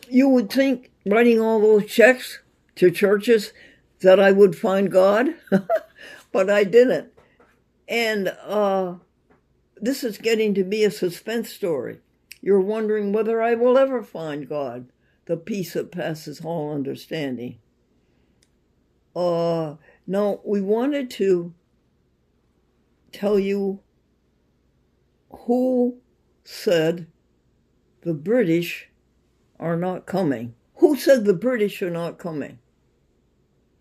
You would think, writing all those checks to churches, that I would find God, but I didn't. And this is getting to be a suspense story. You're wondering whether I will ever find God, the peace that passes all understanding. No, we wanted to tell you who said the British are not coming. Who said the British are not coming?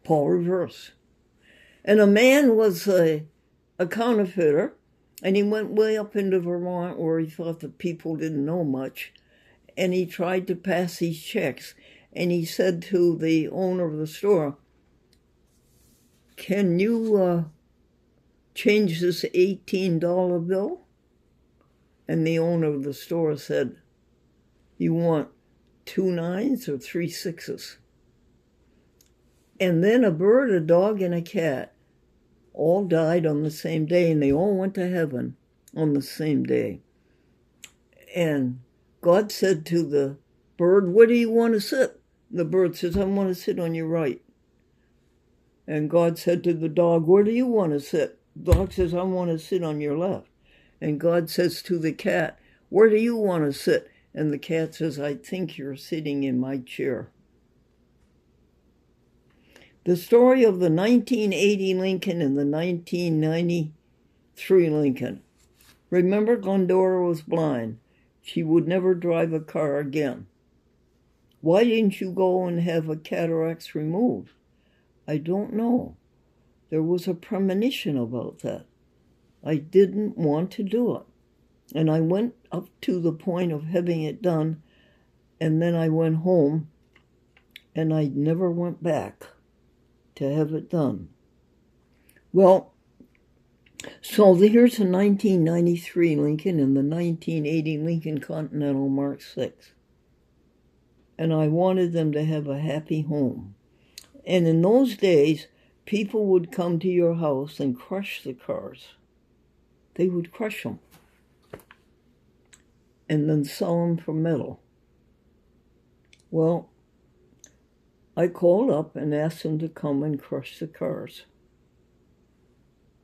Paul Revere. And a man was a counterfeiter, and he went way up into Vermont where he thought the people didn't know much, and he tried to pass these checks. And he said to the owner of the store, "Can you change this $18 bill?" And the owner of the store said, "You want 2 9s or 3 6s?" And then a bird, a dog, and a cat all died on the same day, and they all went to heaven on the same day. And God said to the bird, "Where do you want to sit?" The bird says, "I want to sit on your right." And God said to the dog, "Where do you want to sit?" The dog says, "I want to sit on your left." And God says to the cat, "Where do you want to sit?" And the cat says, "I think you're sitting in my chair." The story of the 1980 Lincoln and the 1993 Lincoln. Remember, Glendora was blind. She would never drive a car again. Why didn't you go and have a cataracts removed? I don't know. There was a premonition about that. I didn't want to do it. And I went up to the point of having it done, and then I went home, and I never went back to have it done. Well, so here's the 1993 Lincoln and the 1980 Lincoln Continental Mark VI. And I wanted them to have a happy home. And in those days, people would come to your house and crush the cars. They would crush them and then sell them for metal. Well, I called up and asked them to come and crush the cars.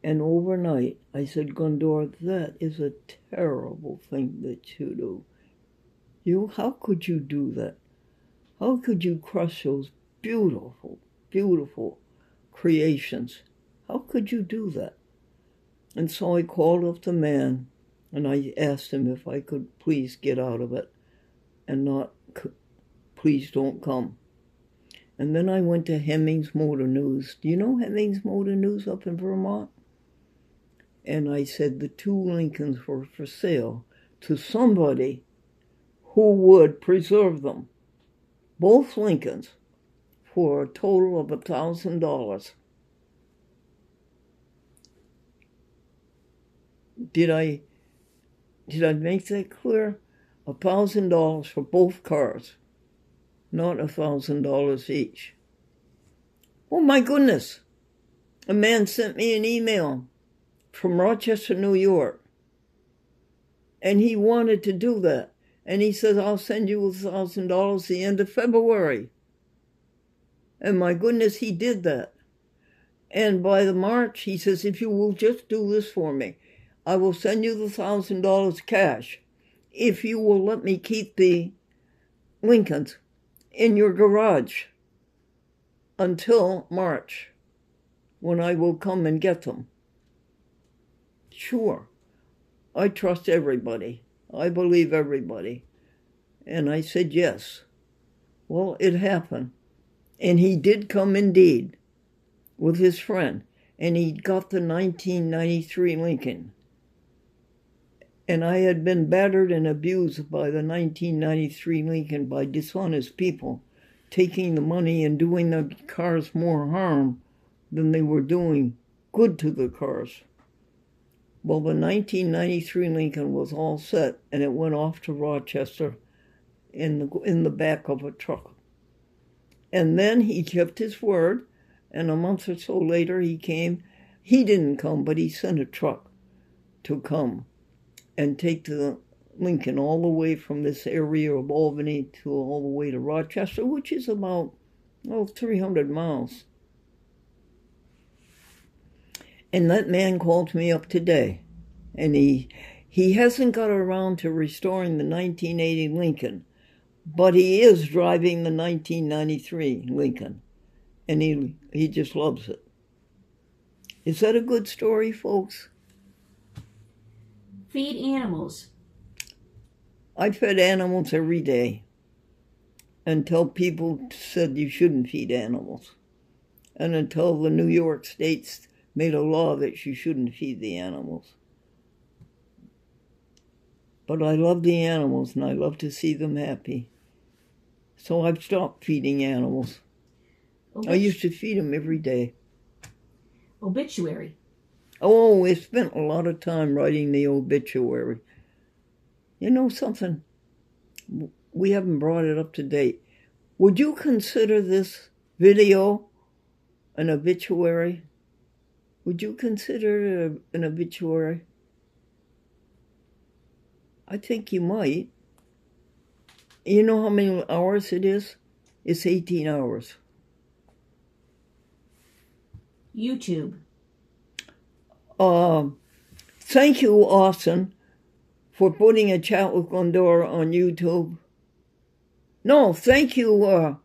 And overnight, I said, "Glendora, that is a terrible thing that you do. How could you do that? How could you crush those beautiful, beautiful creations? How could you do that?" And so I called up the man, and I asked him if I could please get out of it and not, please don't come. And then I went to Hemmings Motor News. Do you know Hemmings Motor News up in Vermont? And I said the 2 Lincolns were for sale to somebody who would preserve them. Both Lincolns for a total of $1,000. Did I make that clear? $1,000 for both cars, not $1,000 each. Oh my goodness! A man sent me an email from Rochester, New York, and he wanted to do that. And he says, "I'll send you $1,000 the end of February." And my goodness, he did that. And by the March, he says, "If you will just do this for me, I will send you the $1,000 cash if you will let me keep the Lincolns in your garage until March, when I will come and get them." Sure, I trust everybody. I believe everybody. And I said yes. Well, it happened. And he did come indeed with his friend. And he got the 1993 Lincoln. And I had been battered and abused by the 1993 Lincoln by dishonest people, taking the money and doing the cars more harm than they were doing good to the cars. Well, the 1993 Lincoln was all set, and it went off to Rochester in the back of a truck. And then he kept his word, and a month or so later he came. He didn't come, but he sent a truck to come and take the Lincoln all the way from this area of Albany to all the way to Rochester, which is about 300 miles. And that man called me up today, and he hasn't got around to restoring the 1980 Lincoln, but he is driving the 1993 Lincoln, and he just loves it. Is that a good story, folks? Feed animals. I fed animals every day until people said you shouldn't feed animals, and until the New York State made a law that you shouldn't feed the animals. But I love the animals, and I love to see them happy. So I've stopped feeding animals. I used to feed them every day. Obituary. Oh, we spent a lot of time writing the obituary. You know something? We haven't brought it up to date. Would you consider this video an obituary? Would you consider it an obituary? I think you might. You know how many hours it is? It's 18 hours. YouTube. Thank you, Austin, for putting a chat with Glendora on YouTube. No, thank you,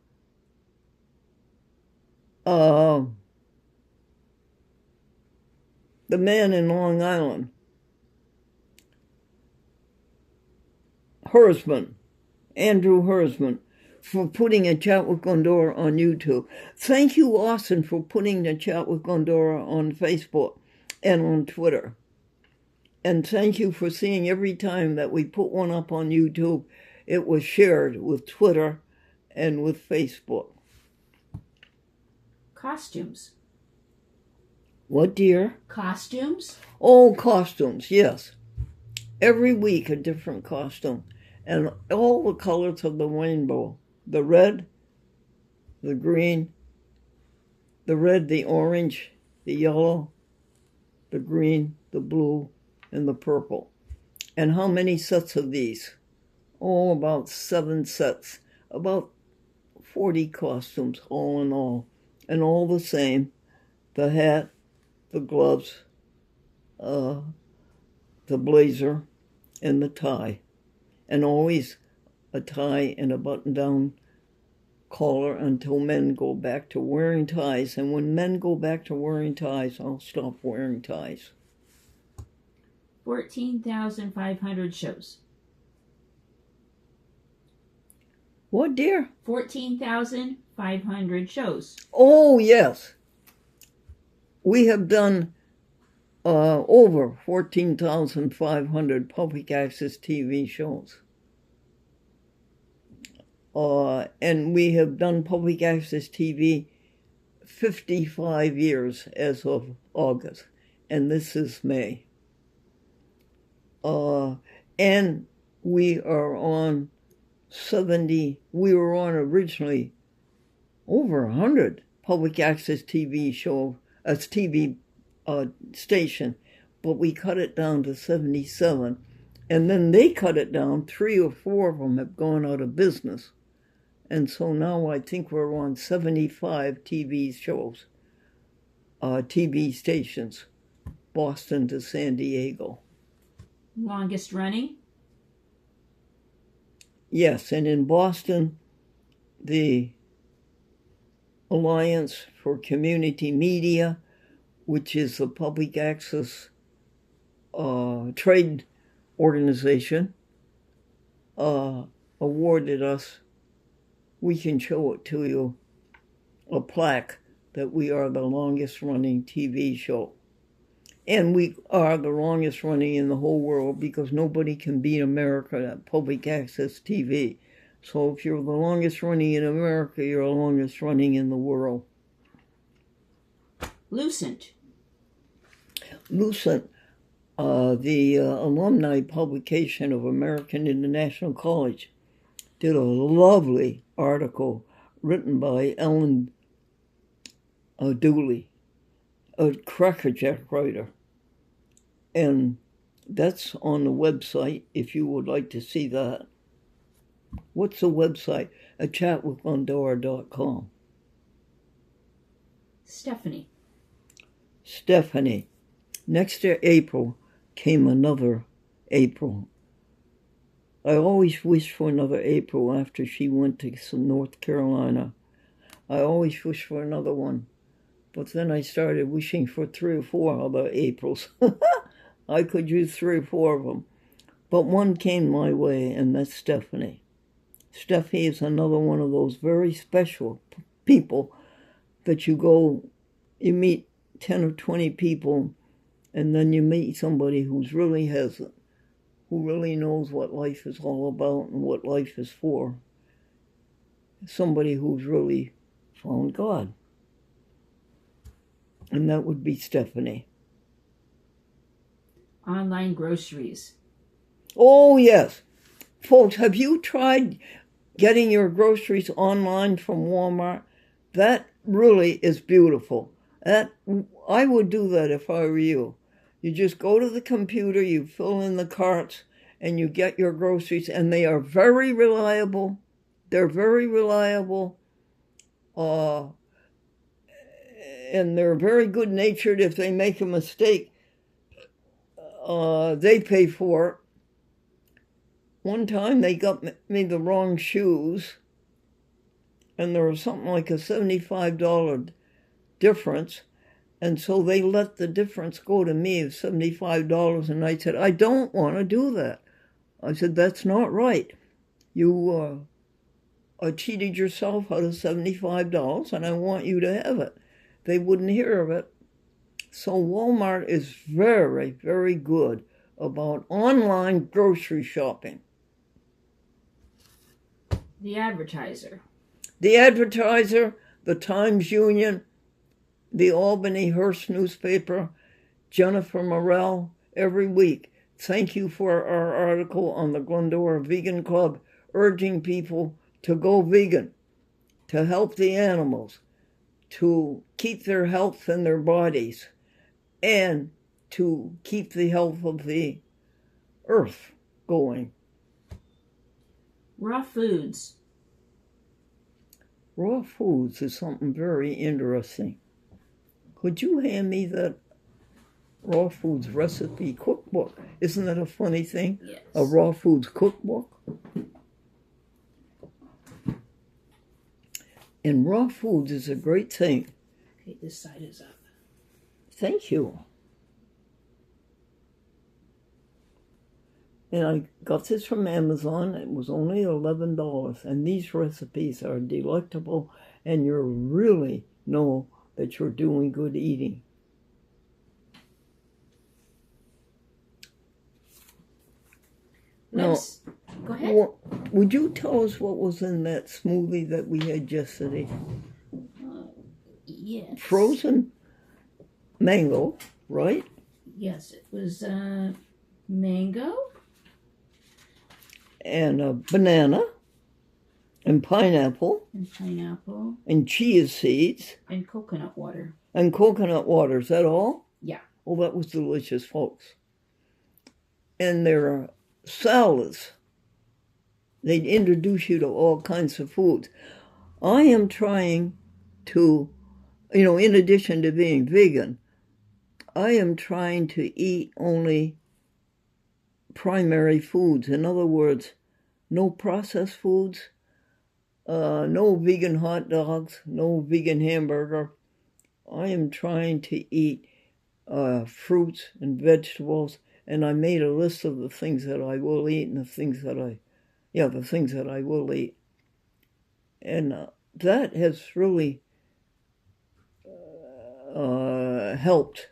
the man in Long Island. Andrew Hersman, for putting a chat with Glendora on YouTube. Thank you, Austin, for putting the chat with Glendora on Facebook and on Twitter. And thank you for seeing every time that we put one up on YouTube, it was shared with Twitter and with Facebook. Costumes. What, dear? Costumes? Oh, costumes, yes. Every week a different costume. And all the colors of the rainbow. The red, the green, the red, the orange, the yellow, the green, the blue, and the purple. And how many sets of these? Oh, about 7 sets. About 40 costumes, all in all. And all the same. The hat, the gloves, the blazer, and the tie. And always a tie and a button-down collar until men go back to wearing ties. And when men go back to wearing ties, I'll stop wearing ties. 14,500 shows. What, dear? 14,500 shows. Oh, yes. We have done over 14,500 public access TV shows. And we have done public access TV 55 years as of August, and this is May. And we are on 70, we were on originally over 100 public access TV show, TV station, but we cut it down to 77, and then they cut it down. 3 or 4 of them have gone out of business, and so now I think we're on 75 TV shows, TV stations, Boston to San Diego. Longest running? Yes, and in Boston, the Alliance for Community Media, which is a public access trade organization, awarded us, we can show it to you, a plaque that we are the longest running TV show. And we are the longest running in the whole world because nobody can beat America at public access TV. So if you're the longest running in America, you're the longest running in the world. Lucent. Lucent, the alumni publication of American International College, did a lovely article written by Ellen Dooley, a crackerjack writer. And That's on the website if you would like to see that. What's the website? A chatwithglendora.com. Stephanie. Stephanie. Next to April came another April. I always wished for another April after she went to North Carolina. I always wished for another one. But then I started wishing for 3 or 4 other Aprils. I could use 3 or 4 of them. But one came my way, and that's Stephanie. Stephanie is another one of those very special people that you meet 10 or 20 people, and then you meet somebody who really knows what life is all about and what life is for. Somebody who's really found God. And that would be Stephanie. Online groceries. Oh, yes. Folks, have you tried getting your groceries online from Walmart? That really is beautiful. I would do that if I were you. You just go to the computer, you fill in the carts, and you get your groceries, and they are very reliable. They're very reliable. And they're very good-natured. If they make a mistake, they pay for it. One time they got me the wrong shoes, and there was something like a $75 difference, and so they let the difference go to me of $75, and I said, I don't want to do that. I said, that's not right. You cheated yourself out of $75, and I want you to have it. They wouldn't hear of it. So Walmart is very, very good about online grocery shopping. The Advertiser. The Advertiser, the Times-Union, the Albany Hearst newspaper, Jennifer Morrell, every week. Thank you for our article on the Glendora Vegan Club, urging people to go vegan, to help the animals, to keep their health in their bodies, and to keep the health of the earth going. Raw foods. Raw foods is something very interesting. Could you hand me that raw foods recipe cookbook? Isn't that a funny thing? Yes. A raw foods cookbook? And raw foods is a great thing. Okay, this side is up. Thank you. And I got this from Amazon. It was only $11. And these recipes are delectable, and you really know that you're doing good eating. Now, go ahead. Would you tell us what was in that smoothie that we had yesterday? Yes. Frozen mango, right? Yes, it was mango. And a banana. And pineapple. And pineapple. And chia seeds. And coconut water. And coconut water. Is that all? Yeah. Oh, that was delicious, folks. And there are salads. They'd introduce you to all kinds of foods. I am trying to, in addition to being vegan, I am trying to eat only primary foods. In other words, no processed foods, no vegan hot dogs, no vegan hamburger. I am trying to eat fruits and vegetables, and I made a list of the things that I will eat and the things that I will eat. And that has really helped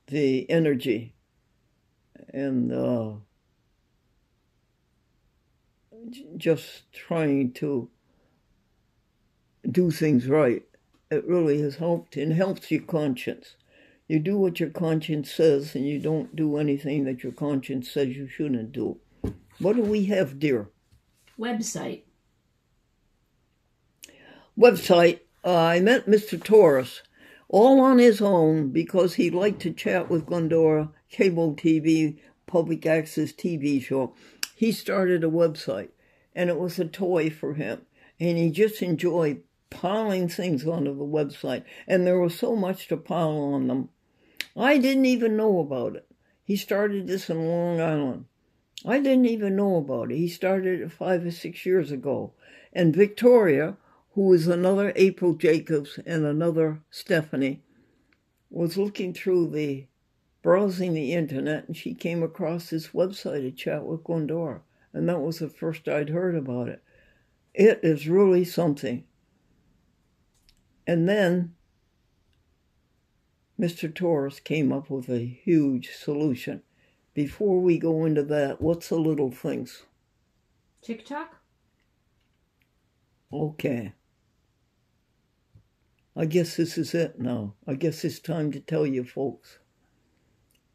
the energy and just trying to do things right. It really has helped, and helps your conscience. You do what your conscience says, and you don't do anything that your conscience says you shouldn't do. What do we have, dear? Website. I met Mr. Torres all on his own because he liked to chat with Glendora, cable TV, public access TV show. He started a website, and it was a toy for him. And he just enjoyed piling things onto the website. And there was so much to pile on them. I didn't even know about it. He started this in Long Island. I didn't even know about it. He started it 5 or 6 years ago. And Victoria, who is another April Jacobs and another Stephanie, was looking through browsing the internet, and she came across this website, A Chat with Glendora. And that was the first I'd heard about it. It is really something. And then Mr. Torres came up with a huge solution. Before we go into that, what's the little things? TikTok? Okay. I guess this is it now. I guess it's time to tell you folks.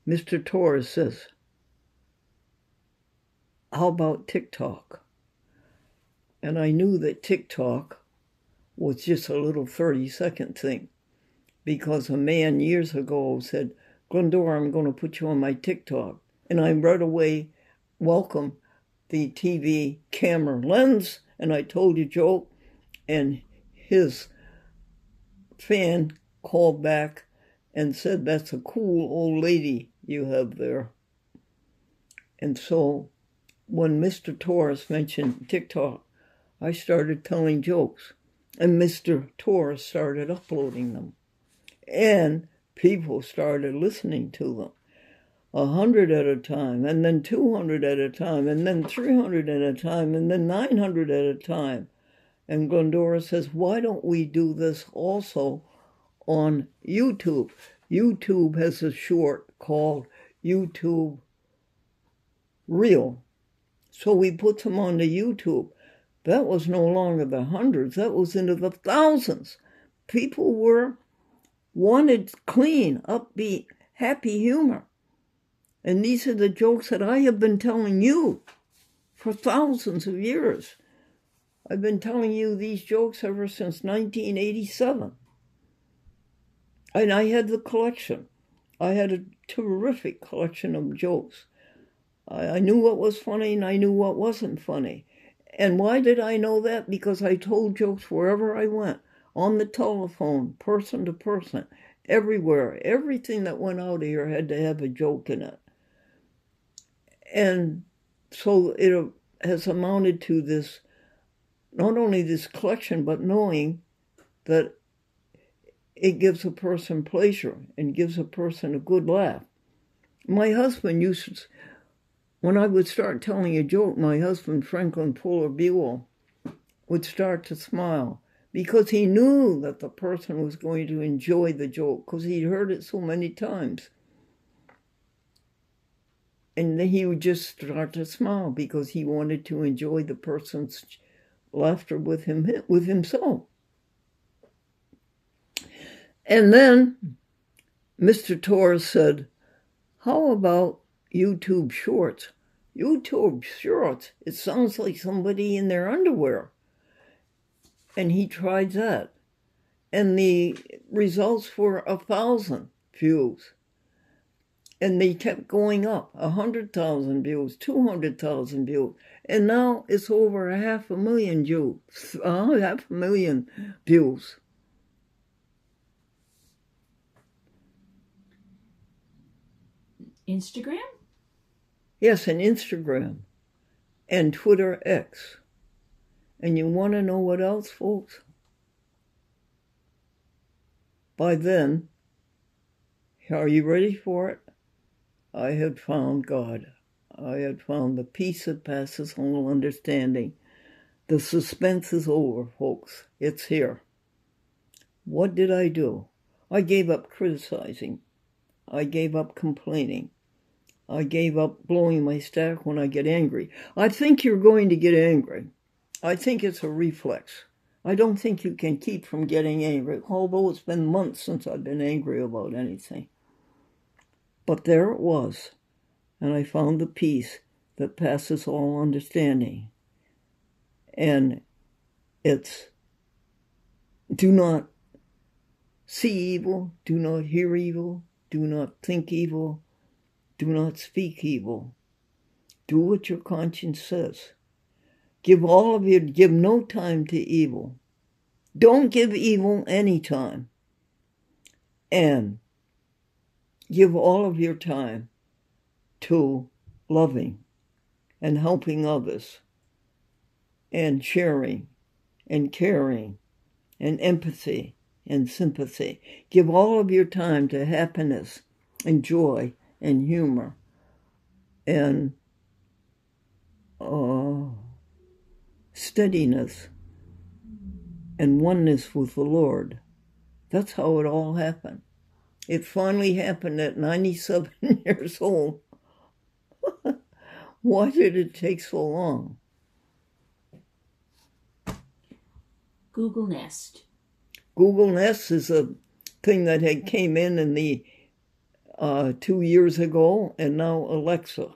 Mr. Torres says, how about TikTok? And I knew that TikTok was just a little 30-second thing, because a man years ago said, Glendora, I'm going to put you on my TikTok. And I right away welcomed the TV camera lens, and I told a joke, and his fan called back and said, that's a cool old lady you have there. And so when Mr. Torres mentioned TikTok, I started telling jokes, and Mr. Torres started uploading them. And people started listening to them, 100 at a time, and then 200 at a time, and then 300 at a time, and then 900 at a time. And Glendora says, why don't we do this also on YouTube? YouTube has a short called YouTube Reel. So we put them on the YouTube. That was no longer the hundreds, that was into the thousands. People wanted clean, upbeat, happy humor. And these are the jokes that I have been telling you for thousands of years. I've been telling you these jokes ever since 1987. And I had the collection. I had a terrific collection of jokes. I knew what was funny and I knew what wasn't funny. And why did I know that? Because I told jokes wherever I went. On the telephone, person to person, everywhere. Everything that went out of here had to have a joke in it. And so it has amounted to this, not only this collection, but knowing that it gives a person pleasure and gives a person a good laugh. My husband used to, when I would start telling a joke, my husband, Franklin Fuller Buell, would start to smile, because he knew that the person was going to enjoy the joke, because he'd heard it so many times. And then he would just start to smile because he wanted to enjoy the person's laughter with himself. And then Mr. Torres said, how about YouTube Shorts? YouTube Shorts, it sounds like somebody in their underwear. And he tried that. And the results were 1,000 views. And they kept going up, 100,000 views, 200,000 views. And now it's over 500,000 views, 500,000 views. Instagram? Yes, and Instagram and Twitter X. And you want to know what else, folks? By then, are you ready for it? I had found God. I had found the peace that passes all understanding. The suspense is over, folks. It's here. What did I do? I gave up criticizing. I gave up complaining. I gave up blowing my stack when I get angry. I think you're going to get angry. I think it's a reflex. I don't think you can keep from getting angry, although it's been months since I've been angry about anything. But there it was, and I found the peace that passes all understanding. And it's, do not see evil, do not hear evil, do not think evil, Do not speak evil. Do what your conscience says. Give no time to evil. Don't give evil any time. And give all of your time to loving and helping others and sharing and caring and empathy and sympathy. Give all of your time to happiness and joy and humor and steadiness and oneness with the Lord. That's how it all happened. It finally happened at 97 years old. Why did it take so long? Google Nest. Google Nest is a thing that had came in the 2 years ago, and now Alexa.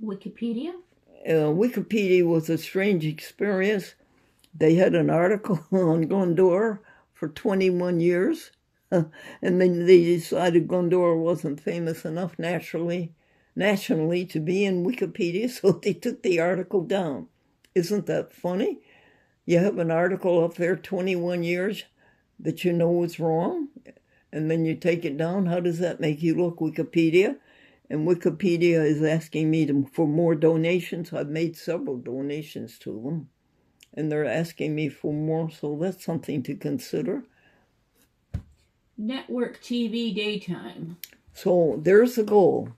Wikipedia? Wikipedia was a strange experience. They had an article on Glendora for 21 years, and then they decided Glendora wasn't famous enough nationally to be in Wikipedia, so they took the article down. Isn't that funny? You have an article up there 21 years that you know is wrong, and then you take it down. How does that make you look, Wikipedia? And Wikipedia is asking me for more donations. I've made several donations to them, and they're asking me for more, so that's something to consider. Network TV daytime. So there's the goal.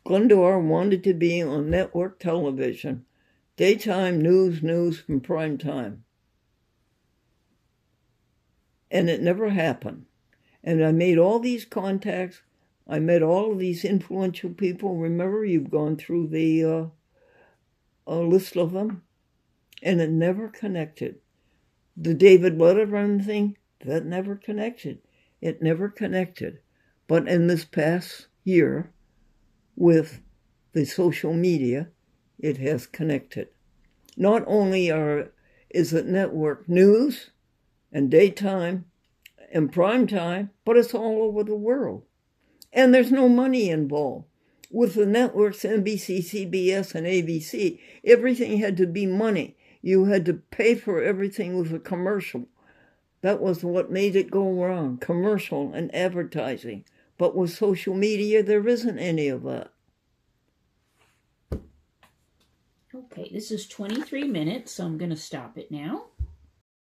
Glendora wanted to be on network television. Daytime news from prime time. And it never happened. And I made all these contacts. I met all of these influential people. Remember, you've gone through the list of them. And it never connected. The David Letterman thing, that never connected. It never connected. But in this past year, with the social media, it has connected. Not only is it network news and daytime and prime time, but it's all over the world. And there's no money involved. With the networks, NBC, CBS, and ABC, everything had to be money. You had to pay for everything with a commercial. That was what made it go wrong, commercial and advertising. But with social media, there isn't any of that. Okay, this is 23 minutes, so I'm going to stop it now.